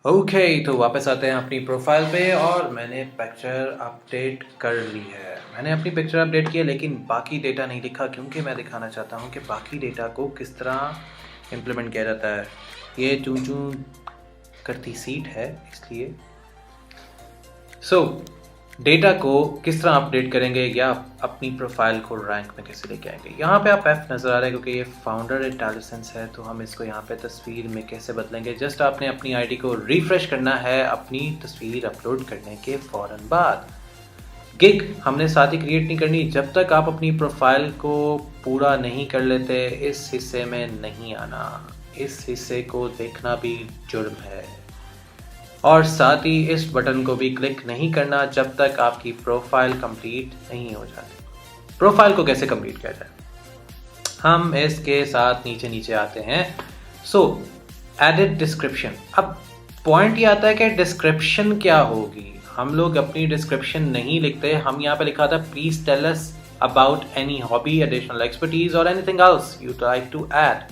तो वापस आते हैं अपनी प्रोफाइल पे और मैंने पिक्चर अपडेट कर ली है। मैंने अपनी पिक्चर अपडेट की है लेकिन बाकी डेटा नहीं लिखा क्योंकि मैं दिखाना चाहता हूँ कि बाकी डेटा को किस तरह इम्प्लीमेंट किया जाता है। ये चूं चूं करती सीट है इसलिए। डेटा को किस तरह अपडेट करेंगे या अपनी प्रोफाइल को रैंक में कैसे लेके आएंगे। यहाँ पे आप एफ नज़र आ रहा है क्योंकि ये फाउंडर इंटेलिजेंस है, तो हम इसको यहाँ पे तस्वीर में कैसे बदलेंगे। जस्ट आपने अपनी आईडी को रिफ्रेश करना है अपनी तस्वीर अपलोड करने के फ़ौरन बाद। गिग हमने साथ ही क्रिएट नहीं करनी जब तक आप अपनी प्रोफाइल को पूरा नहीं कर लेते। इस हिस्से में नहीं आना, इस हिस्से को देखना भी जुर्म है। और साथ ही इस बटन को भी क्लिक नहीं करना जब तक आपकी प्रोफाइल कंप्लीट नहीं हो जाती। प्रोफाइल को कैसे कंप्लीट किया जाए, हम इसके साथ नीचे नीचे आते हैं। Edit description. अब पॉइंट ये आता है कि डिस्क्रिप्शन क्या होगी। हम लोग अपनी डिस्क्रिप्शन नहीं लिखते, हम यहाँ पे लिखा था please tell us about any hobby, additional expertise or anything else you like to add.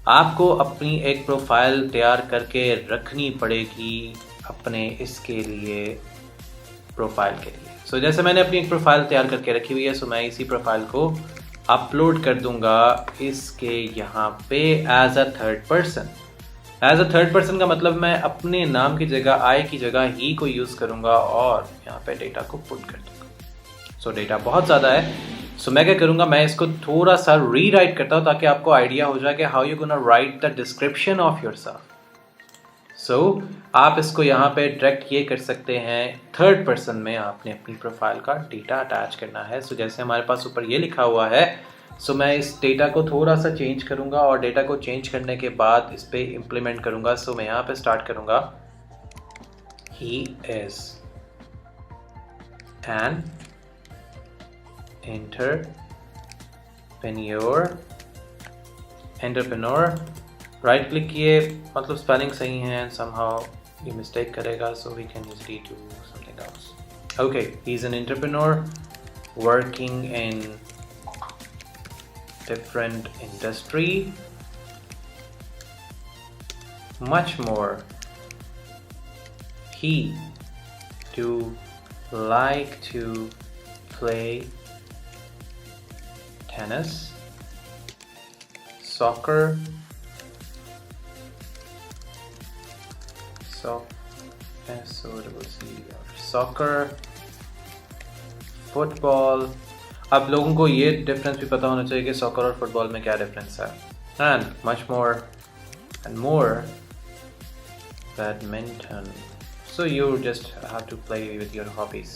आपको अपनी एक प्रोफाइल तैयार करके रखनी पड़ेगी अपने इसके लिए, प्रोफाइल के लिए। जैसे मैंने अपनी एक प्रोफाइल तैयार करके रखी हुई है, मैं इसी प्रोफाइल को अपलोड कर दूंगा इसके यहाँ पे as a third person. As a third person का मतलब मैं अपने नाम की जगह आई की जगह ही को यूज़ करूँगा और यहाँ पे डेटा को पुट कर दूंगा। डेटा बहुत ज़्यादा है। मैं क्या करूँगा, मैं इसको थोड़ा सा रीराइट करता हूँ ताकि आपको आइडिया हो जाए कि how you gonna right the description of yourself. आप इसको यहाँ पे डायरेक्ट ये कर सकते हैं, थर्ड पर्सन में आपने अपनी प्रोफाइल का डेटा अटैच करना है। जैसे हमारे पास ऊपर ये लिखा हुआ है, मैं इस डेटा को थोड़ा सा चेंज करूँगा और डेटा को चेंज करने के बाद इस पर इम्प्लीमेंट करूँगा। मैं यहाँ पे स्टार्ट करूँगा, he is an entrepreneur. Right click किए, मतलब स्पेलिंग सही है, समहाउ ये मिस्टेक करेगा, so we can usually do something else. Okay, he is an entrepreneur working in different industry, much more. He do like to play tennis, soccer, soccer, football. अब लोगों को ये डिफरेंस भी पता होना चाहिए कि सॉकर और फुटबॉल में क्या डिफरेंस है। And much more and more, badminton. You just have to play with your hobbies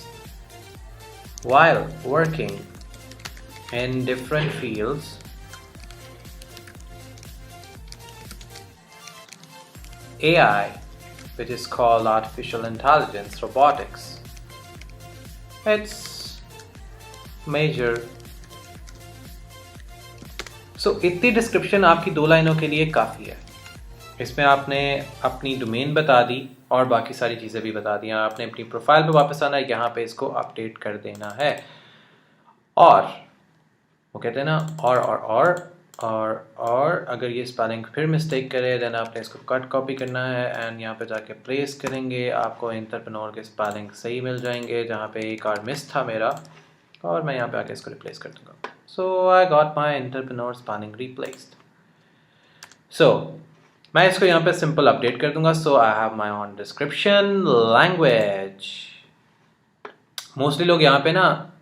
while working in different fields. AI, which is called artificial intelligence, robotics, it's major. इतनी description आपकी 2 लाइनों के लिए काफ़ी है। इसमें आपने अपनी डोमेन बता दी और बाकी सारी चीज़ें भी बता दी। आपने अपनी प्रोफाइल पे वापस आना है, यहाँ पे इसको अपडेट कर देना है। और वो कहते हैं ना, और अगर ये स्पेलिंग फिर मिस्टेक करे देन आपने इसको कट कॉपी करना है एंड यहाँ पे जाके प्लेस करेंगे। आपको एंटरप्रेन्योर के स्पेलिंग सही मिल जाएंगे, जहाँ पे एक और मिस था मेरा, और मैं यहाँ पे आके इसको रिप्लेस कर दूँगा। I got my entrepreneur spelling replaced. मैं इसको यहाँ पे सिंपल अपडेट कर दूंगा। I have my own description, language. Mostly लोग यहाँ पे ना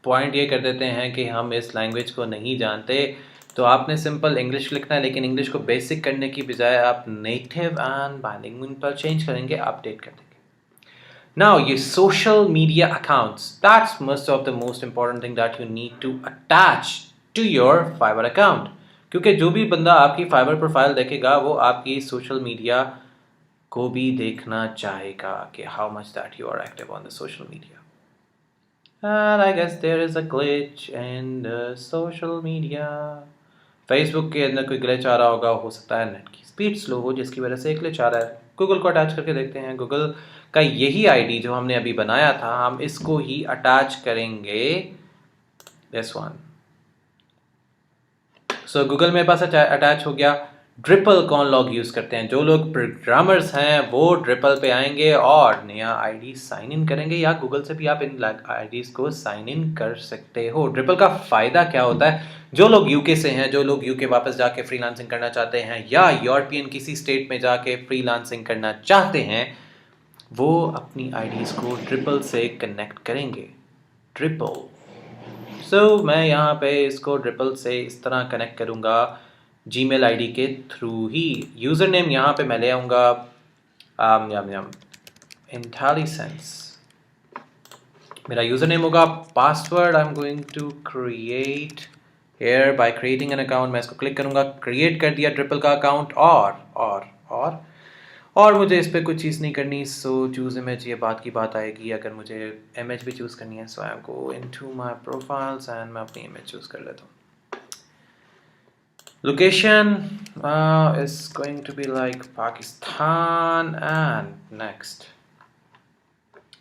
पॉइंट ये कर देते हैं कि हम इस लैंग्वेज को नहीं जानते, तो आपने सिंपल इंग्लिश लिखना है, लेकिन इंग्लिश को बेसिक करने की बजाय आप नेटिव एंड बाइलिंगुअल पर चेंज करेंगे, अपडेट कर देंगे। Now, your social media accounts, that's most important thing that you need to attach to your Fiverr account. क्योंकि जो भी बंदा आपकी Fiverr प्रोफाइल देखेगा वो आपकी सोशल मीडिया को भी देखना चाहेगा कि how much that you are active on the social media. And I guess there is a glitch in the social media. Facebook के अंदर कोई ग्लिच आ रहा होगा, हो सकता है नेट की स्पीड स्लो हो जिसकी वजह से ग्लिच आ रहा है। गूगल को अटैच करके देखते हैं। गूगल का यही आईडी जो हमने अभी बनाया था, हम इसको ही अटैच करेंगे, दिस वन। गूगल मेरे पास अटैच हो गया। ड्रिपल कौन लोग यूज़ करते हैं? जो लोग प्रोग्रामर्स हैं वो ड्रिपल पे आएंगे और नया आईडी साइन इन करेंगे, या गूगल से भी आप इन आईडीज़ को साइन इन कर सकते हो। ड्रिपल का फ़ायदा क्या होता है? जो लोग यूके से हैं, जो लोग यूके वापस जाके फ्रीलांसिंग करना चाहते हैं या यूरोपियन किसी स्टेट में जाके फ्रीलांसिंग करना चाहते हैं, वो अपनी आईडीज़ को ड्रिपल से कनेक्ट करेंगे। ड्रिपल, मैं यहाँ पे इसको ड्रिपल से इस तरह कनेक्ट करूँगा जीमेल आईडी के थ्रू ही। यूज़र नेम यहाँ पे मैं ले आऊँगा इंटेलिसेंस, मेरा यूज़र नेम होगा। Password I am going to create here by creating an account. मैं इसको क्लिक करूँगा, क्रिएट कर दिया ड्रिपल का अकाउंट। और मुझे इस पर कुछ चीज़ नहीं करनी। सो चूज़ इमेज, ये बात की बात आएगी अगर मुझे इमेज भी चूज़ करनी है। So I go into my profiles and मैं अपनी इमेज चूज़ कर लेता हूँ। Location is going to be like Pakistan, and next.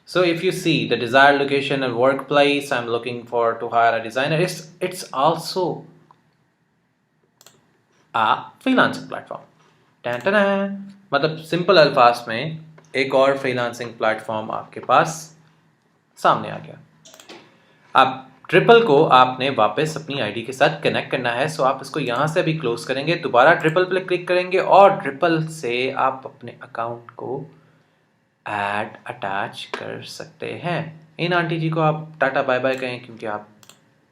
So if you see the desired location and workplace, I'm looking for to hire a designer. It's also a freelancing platform. टन मतलब simple अल्फाज में एक और freelancing platform आपके पास सामने आ गया। आप ट्रिपल को आपने वापस अपनी आईडी के साथ कनेक्ट करना है। सो आप इसको यहाँ से अभी क्लोज करेंगे, दोबारा ट्रिपल पे क्लिक करेंगे और ट्रिपल से आप अपने अकाउंट को ऐड अटैच कर सकते हैं। इन आंटी जी को आप टाटा बाय बाय कहें क्योंकि आप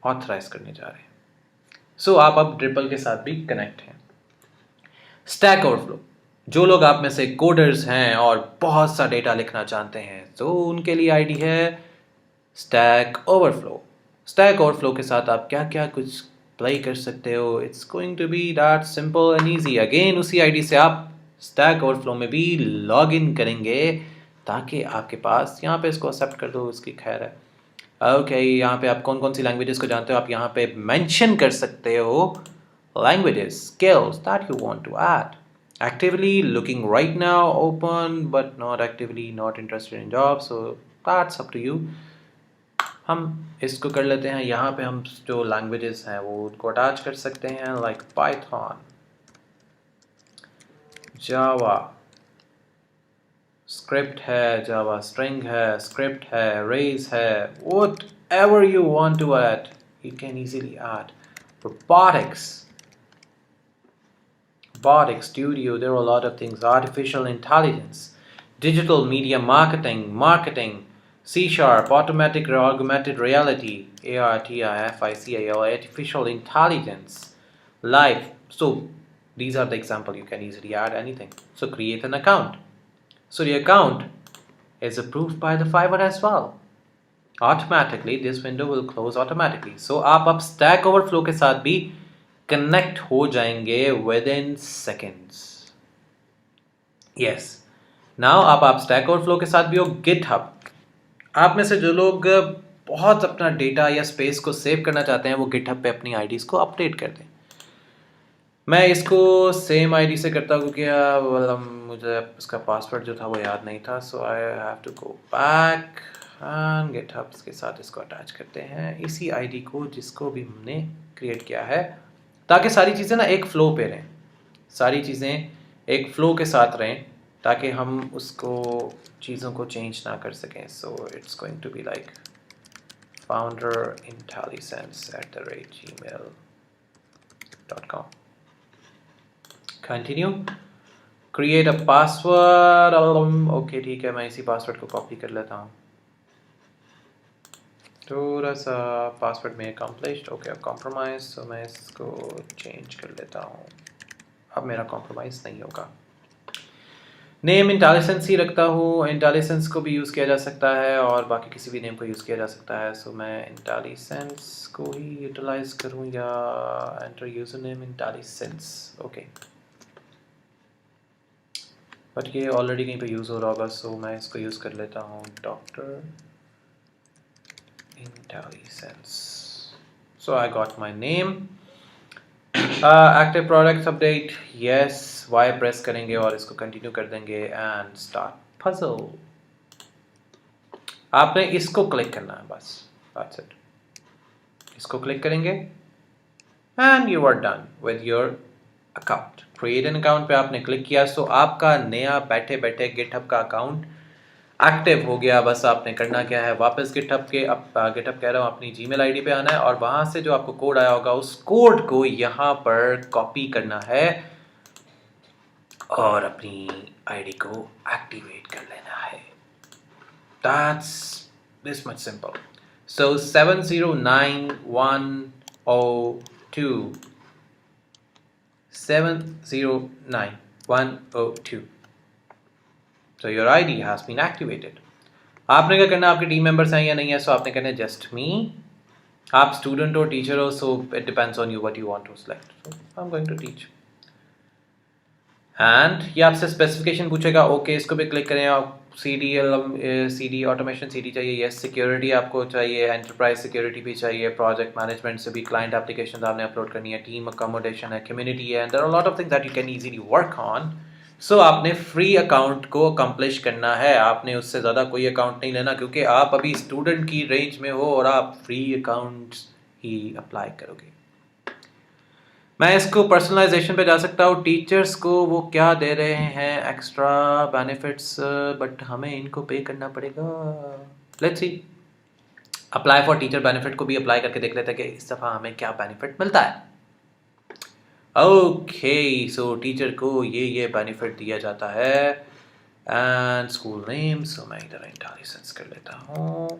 ऑथराइज करने जा रहे हैं। सो आप अब ट्रिपल के साथ भी कनेक्ट हैं। स्टैक ओवरफ्लो, जो लोग आप में से कोडर्स हैं और बहुत सा डेटा लिखना चाहते हैं तो उनके लिए आईडी है स्टैक ओवरफ्लो। स्टैक ओवरफ्लो के साथ आप क्या क्या कुछ प्ले कर सकते हो। It's going to be that simple and easy. Again उसी आईडी से आप स्टैक ओवरफ्लो में भी लॉग इन करेंगे ताकि आपके पास, यहाँ पे इसको एक्सेप्ट कर दो, उसकी खैर है। ओके, यहाँ पे आप कौन कौन सी लैंग्वेजेस को जानते हो आप यहाँ पे मेंशन कर सकते हो। Languages, skills that you want to add. Actively looking right now, open but not actively not interested in job, so that's up to you. हम इसको कर लेते हैं। यहाँ पे हम जो लैंग्वेजेस हैं वो उनको अटैच कर सकते हैं, लाइक पाइथन, जावा स्क्रिप्ट है, जावा स्ट्रिंग है, स्क्रिप्ट है, रेज है, whatever you want to add you can easily add. robotics studio, there are a lot of things. Artificial intelligence, digital media marketing, C#, automatic or augmented reality, ARTIFICAL, artificial intelligence, life. So these are the example. You can easily add anything. So create an account. So the account is approved by the Fiverr as well. Automatically this window will close automatically. So आप अब Stack Overflow के साथ भी connect हो जाएंगे with in seconds. Yes, now आप stack overflow के साथ भी हो। गिटहब, आप में से जो लोग बहुत अपना डेटा या स्पेस को सेव करना चाहते हैं वो गिटहब पे अपनी आईडीज़ को अपडेट कर दें। मैं इसको सेम आईडी से करता हूँ क्योंकि मुझे उसका पासवर्ड जो था वो याद नहीं था। So I have to go back and GitHub के साथ इसको अटैच करते हैं, इसी आईडी को जिसको भी हमने क्रिएट किया है, ताकि सारी चीज़ें ना एक फ़्लो पे रहें, सारी चीज़ें एक फ़्लो के साथ रहें ताकि हम उसको चीज़ों को चेंज ना कर सकें। So it's going to be like founderintelligence@gmail.com। Continue, create a password. Okay ठीक है, मैं इसी पासवर्ड को कॉपी कर लेता हूँ। थोड़ा सा पासवर्ड में अकम्प्लिश्ड, ओके कॉम्प्रोमाइज़, तो मैं इसको चेंज कर लेता हूँ। अब मेरा कॉम्प्रोमाइज़ नहीं होगा। नेम इंटेलिसेंस ही रखता हूँ। इंटेलिसेंस को भी यूज़ किया जा सकता है और बाकी किसी भी नेम को यूज़ किया जा सकता है। सो मैं इंटेलिसेंस को ही यूटिलाइज करूँ या enter user name intellisense. Okay, but ये ऑलरेडी कहीं पे यूज़ हो रहा होगा, सो मैं इसको यूज़ कर लेता हूँ, doctor IntelliSense. So I got my name. Active products update, yes. Y press करेंगे और इसको कंटिन्यू कर देंगे एंड स्टार्ट पजल। आपने इसको क्लिक करना है बस, दैट्स इट। इसको क्लिक करेंगे and you are done with your account. Create an account पे आपने क्लिक किया, सो आपका नया बैठे बैठे गिटहब का अकाउंट एक्टिव हो गया। बस आपने करना क्या है, वापस गिटहब कह रहा हूँ, अपनी जीमेल आईडी पे आना है और वहाँ से जो आपको कोड आया होगा उस कोड को यहाँ पर कॉपी करना है और अपनी आईडी को एक्टिवेट कर लेना है। That's this much simple. So 709102 709102. So your ID has been activated. आपने क्या करना है, आपके टीम मेंबर्स हैं या नहीं है, सो आपने कहना है जस्ट मी। आप स्टूडेंट हो, टीचर हो, so it depends on you what you want to select. So I am going to teach and ये आपसे स्पेसिफिकेशन पूछेगा। ओके, इसको भी क्लिक करें। आप C D automation C D चाहिए, यस। सिक्योरिटी आपको चाहिए, एंटरप्राइज सिक्योरिटी भी चाहिए, प्रोजेक्ट मैनेजमेंट से भी, क्लाइंट एप्लीकेशन आपने अपलोड करनी है, टीम अकोमोडेशन है, कम्युनिटी है, and there are lot of things that you can easily work on. So आपने फ्री अकाउंट को अकम्प्लिश करना है, आपने उससे ज़्यादा कोई अकाउंट नहीं लेना क्योंकि आप अभी स्टूडेंट की रेंज में हो और आप फ्री अकाउंट्स ही अप्लाई करोगे। मैं इसको पर्सनलाइजेशन पे जा सकता हूँ। टीचर्स को वो क्या दे रहे हैं एक्स्ट्रा बेनिफिट्स, बट हमें इनको पे करना पड़ेगा। Let's see, apply for teacher benefit को भी अप्लाई करके देख लेते हैं कि इस दफ़ा हमें क्या बेनिफिट मिलता है। ओके, सो टीचर को ये बेनिफिट दिया जाता है एंड स्कूल नेम, सो मैं इधर इंटेलिजेंस कर लेता हूँ।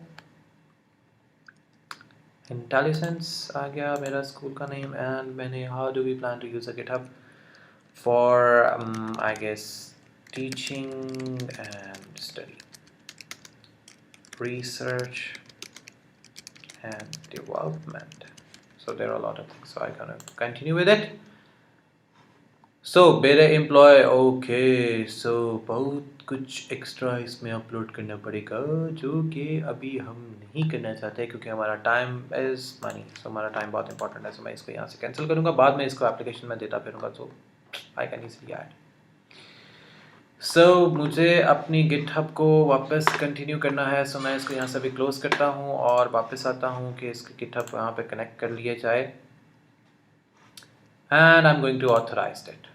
इंटेलिजेंस आ गया मेरा स्कूल का नेम एंड मैंने how do we plan to use a GitHub for I guess teaching and study, research and development. So there are a lot of things, so I'm gonna continue with it. So मेरे employ, okay, सो बहुत कुछ extra इसमें upload करना पड़ेगा जो कि अभी हम नहीं करना चाहते क्योंकि हमारा टाइम इज़ मनी। सो हमारा टाइम बहुत इंपॉर्टेंट है, सो मैं इसको यहाँ से कैंसिल करूँगा, बाद में इसको एप्लीकेशन में देता फिरूँगा, सो आई कैन इजीली ऐड। सो मुझे अपनी गिटहब को वापस कंटिन्यू करना है, सो मैं इसको यहाँ से भी क्लोज़ करता हूँ और वापस आता हूँ कि इसके गिटहब यहाँ पे कनेक्ट कर लिया जाए and I am going to authorize it.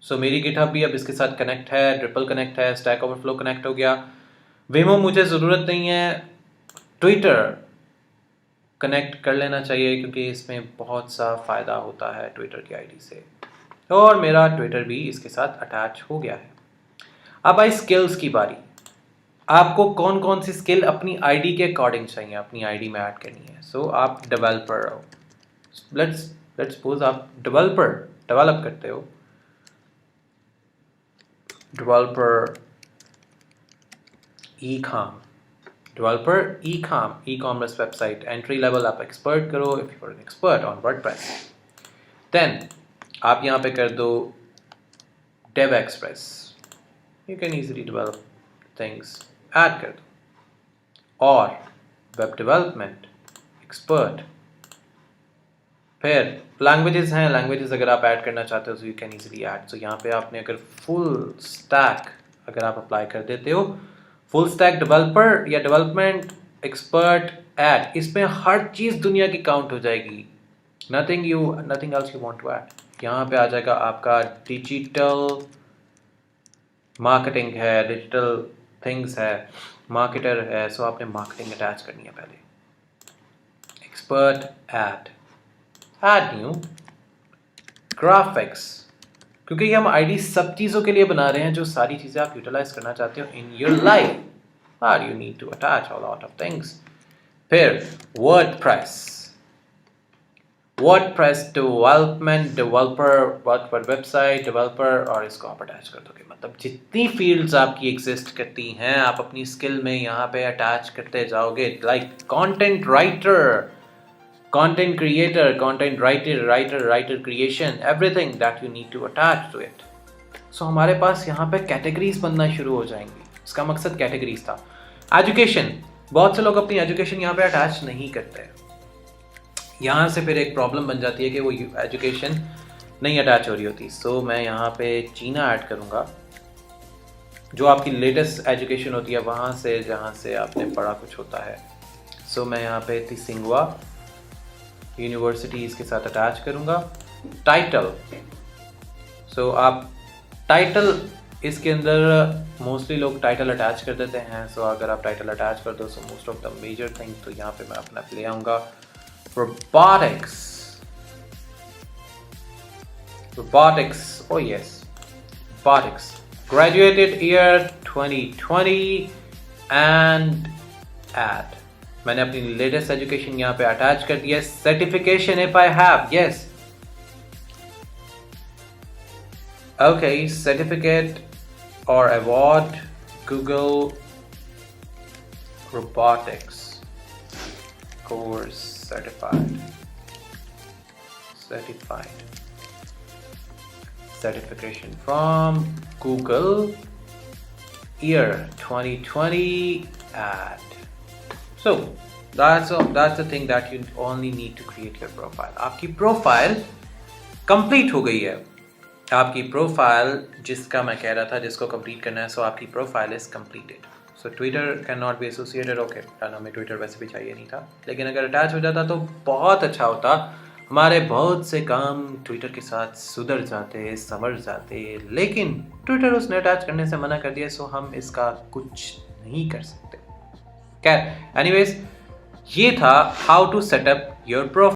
So मेरी गिटहब भी अब इसके साथ कनेक्ट है, ट्रिपल कनेक्ट है, स्टैक ओवरफ्लो कनेक्ट हो गया। वेमो मुझे ज़रूरत नहीं है, ट्विटर कनेक्ट कर लेना चाहिए क्योंकि इसमें बहुत सा फ़ायदा होता है ट्विटर की आईडी से, और मेरा ट्विटर भी इसके साथ अटैच हो गया है। अब आई स्किल्स की बारी। आपको कौन कौन सी स्किल अपनी आईडी के अकॉर्डिंग चाहिए, अपनी आईडी में ऐड करनी है। सो आप डेवलपर हो, लेट्स सपोज आप डेवलप करते हो, developer e commerce website, entry level आप एक्सपर्ट करो if you are an expert on WordPress. Then आप यहाँ पे कर दो DevExpress, you can easily develop things, add कर दो। और वेब डेवलपमेंट एक्सपर्ट, फिर लैंग्वेजेस हैं, लैंग्वेजेस अगर आप ऐड करना चाहते हो तो you can easily add. So यहाँ पे आपने अगर फुल स्टैक अगर आप अप्लाई कर देते हो, फुल स्टैक डेवलपर या डेवलपमेंट एक्सपर्ट ऐड, इसमें हर चीज़ दुनिया की काउंट हो जाएगी। Nothing else you want to add. यहाँ पे आ जाएगा आपका डिजिटल मार्केटिंग है, डिजिटल थिंग्स है, मार्केटर है, सो आपने मार्केटिंग अटैच करनी है पहले। एक्सपर्ट ऐड न्यू ग्राफिक्स, क्योंकि हम आईडी सब चीज़ों के लिए बना रहे हैं जो सारी चीज़ें आप यूटिलाइज करना चाहते हो इन योर लाइफ, और you need to attach a lot of things. फिर WordPress development, developer website developer, और इसको आप अटैच कर दोगे। मतलब जितनी फील्ड्स आपकी एग्जिस्ट करती हैं आप अपनी स्किल में यहाँ पे अटैच करते जाओगे, like content writer, content creator, content writer creation, everything that you need to attach to it. So हमारे पास यहाँ पे कैटेगरीज बनना शुरू हो जाएंगी। इसका मकसद कैटेगरीज था। एजुकेशन, बहुत से लोग अपनी एजुकेशन यहाँ पे अटैच नहीं करते, यहाँ से फिर एक प्रॉब्लम बन जाती है कि वो एजुकेशन नहीं अटैच हो रही होती। सो मैं यहाँ पे चीना ऐड करूँगा, जो आपकी लेटेस्ट एजुकेशन होती है वहाँ से जहाँ से आपने पढ़ा कुछ होता है। सो मैं यहाँ पे यूनिवर्सिटी इसके साथ अटैच करूँगा। टाइटल सो आप टाइटल इसके अंदर मोस्टली लोग टाइटल अटैच कर देते हैं। सो अगर आप टाइटल अटैच कर दो, so most of the major thing, तो यहाँ पे मैं अपना ले आऊँगा robotics, oh yes, robotics, graduated year 2020 and add, मैंने अपनी लेटेस्ट एजुकेशन यहाँ पे अटैच कर दिया। Certification if I have, yes, okay, certificate और award, Google robotics course certified certification from Google year 2020 ad. So that's the thing that you only need to create your profile. आपकी profile complete हो गई है। आपकी profile जिसका मैं कह रहा था जिसको कंप्लीट करना है, सो आपकी profile is completed. So Twitter can not be associated, okay, हमें ट्विटर वैसे भी चाहिए नहीं था, लेकिन अगर अटैच हो जाता तो बहुत अच्छा होता। हमारे बहुत से काम ट्विटर के साथ सुधर जाते, संवर जाते, लेकिन ट्विटर उसने अटैच करने से मना कर दिया, सो हम इसका कुछ नहीं कर सकते। खैर, एनीवेज, ये था how to setup your profile.